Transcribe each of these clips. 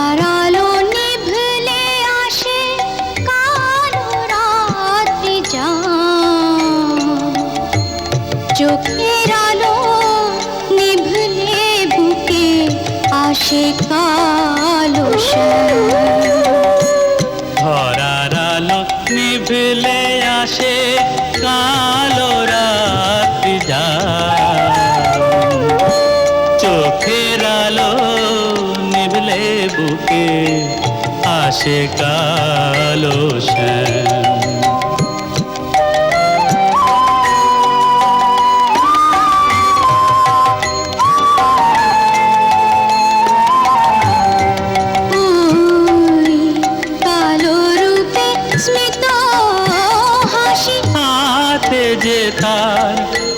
তার আলো নিভলে আসে কালো রাত্রি যায়, চোখের আলো নিভলে বুকে আসে কালো ধরার আলো নিভলে আসে কালো রাত্রি যায়, চোখের আলো নিভলে বুকে আসে কালো শ্যাম। যে তার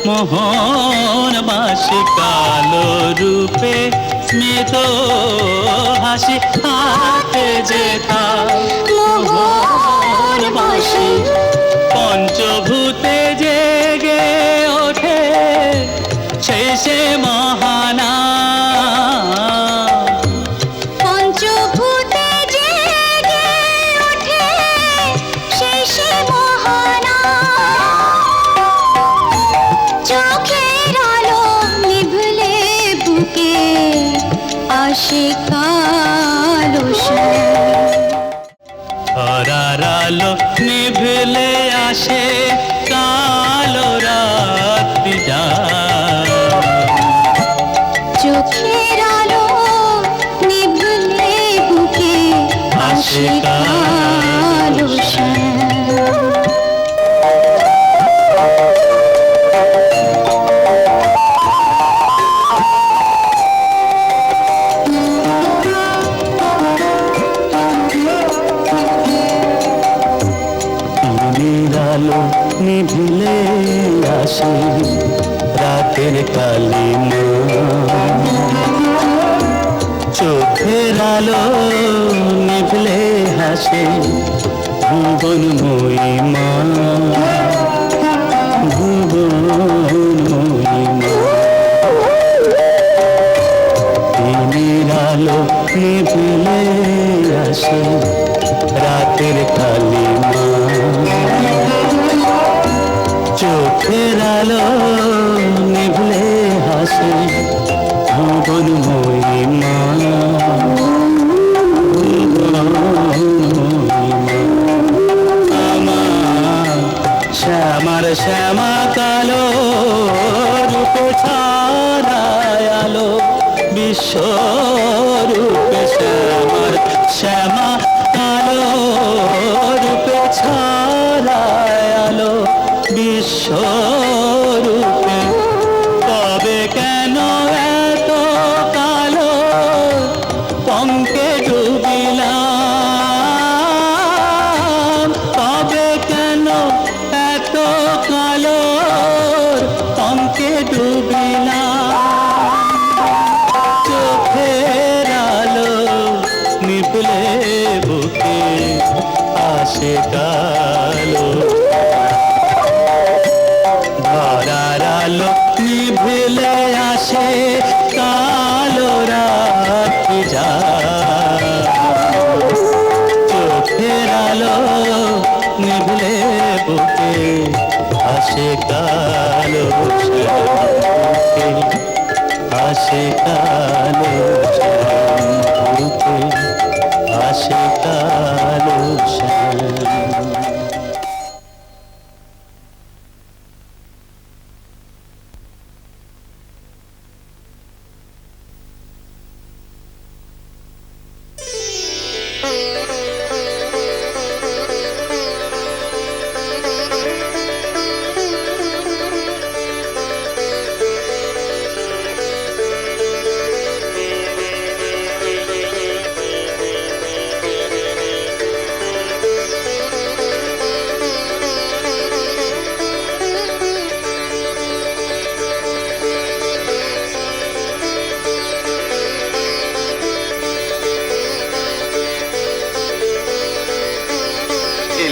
মোহন বাসি কালো রূপে স্মিত হাসি, হাতে যে তার মোহন বাসি পঞ্চভূতে জেগে ওঠে শেষে মহানা। আসে কালো ধরার আলো নিভলে আসে কালো রাত্রি যায়, চোখের আলো নিভলে বুকে আসে কালো আলো নিভলে আসে রাতের কালিমা, চোখের আলো নিভলে হাসে ভুবনময়ী মা, ভুবনময়ী মা। দিনের আলো নিভলে আসে রাতের কালিমা, চোখের আলো নিভলে হাসে ভুবনময়ী মা, শ্যামার শ্যামা কালো রূপে ছড়ায় আলো বিশ্বরূপে, শ্যামার শ্যামা কালো রূপে ছড়ায় আলো বিশ্বরূপে। তবে কেন এত কালো পঙ্কে ডুবিলাম, তবে কেন এত কালো পঙ্কে ডুবিলাম, চোখের আলো নিভলে বুকে আসে কালো, ধরার আলো নিভলে আসে কালো রাত্রি যায়, চোখের আলো নিভলে বুকে আসে কালো বুকে আসে কালো বুকে আসে কালো শ্যাম।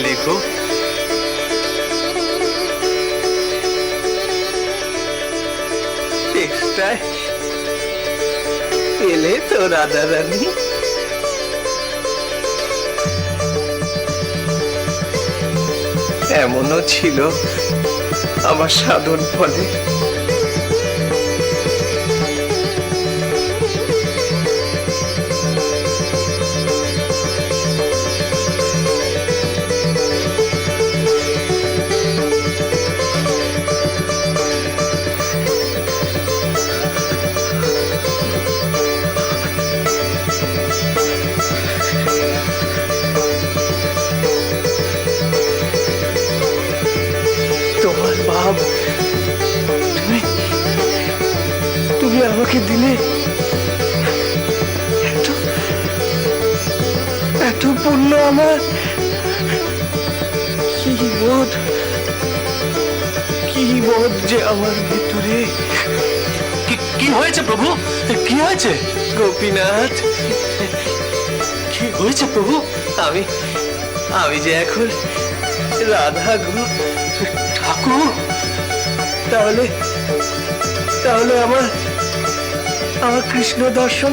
লেখো। টেক্সটায় এলে তো রাধা রানী। এমনও ছিল আমার সাধন ফলে। তোমার ভাব তুমি তুমি আমাকে দিলে এত এত পুণ্য আমার। কি বোধ যে আমার ভিতরে। কি হয়েছে প্রভু? কি হয়েছে গোপীনাথ, কি হয়েছে প্রভু? আমি আমি যে এখন রাধা গো ঠাকুর, তাহলে তাহলে আমার আমার কৃষ্ণ দর্শন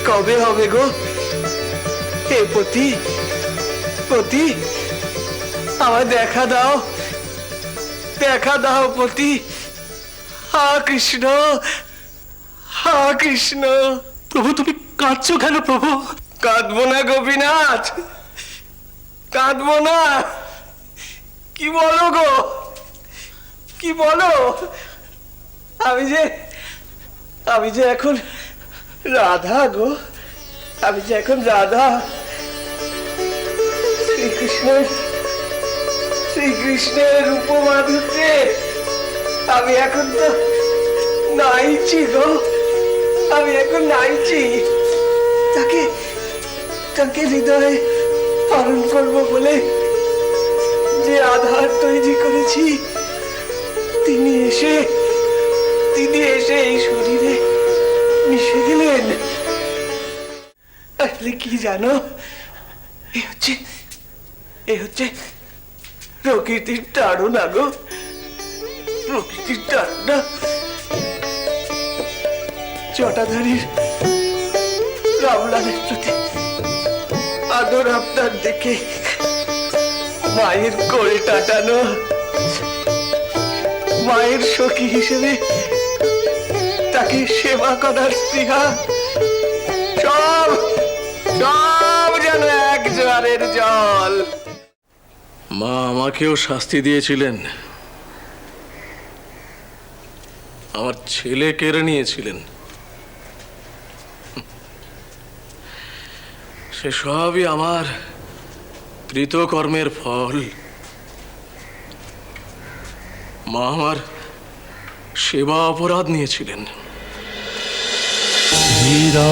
কবে হবে গো? হে পতি, পতি, আমার দেখা দাও, দেখা দাও পতি। হা কৃষ্ণ, হা কৃষ্ণ। প্রভু তুমি কাঁদছো কেন প্রভু? কাঁদবো না গোপীনাথ, কাঁদবো না। কি বলো গো, কি বলো? আমি যে এখন রাধা গো, আমি যে এখন রাধা। শ্রীকৃষ্ণের রূপ মাধুর্যে আমি এখন তো নাইছি গো, আমি এখন নাইছি। তাকে হৃদয়ে পালন করবো বলে যে আধার তৈরি করেছি, তিনি এসে এই শরীরে মিশে গেলেন। আসলে কি জানো, এ হচ্ছে প্রকৃতির তাড়না গো, প্রকৃতির তাড়না। জটাধারীর রামলালের প্রতি আদর আপনার দেখে মায়ের কোলে টাটানো, মায়ের সখী হিসেবে তাকে সেবা করার স্পৃহা, সব সব যেন এক জোয়ারের জল। মা আমাকেও শাস্তি দিয়েছিলেন, আমার ছেলে কেড়ে নিয়েছিলেন। সে সবই আমার কৃতকর্মের ফল। মা আমার সেবা অপরাধ নিয়েছিলেন। হীরা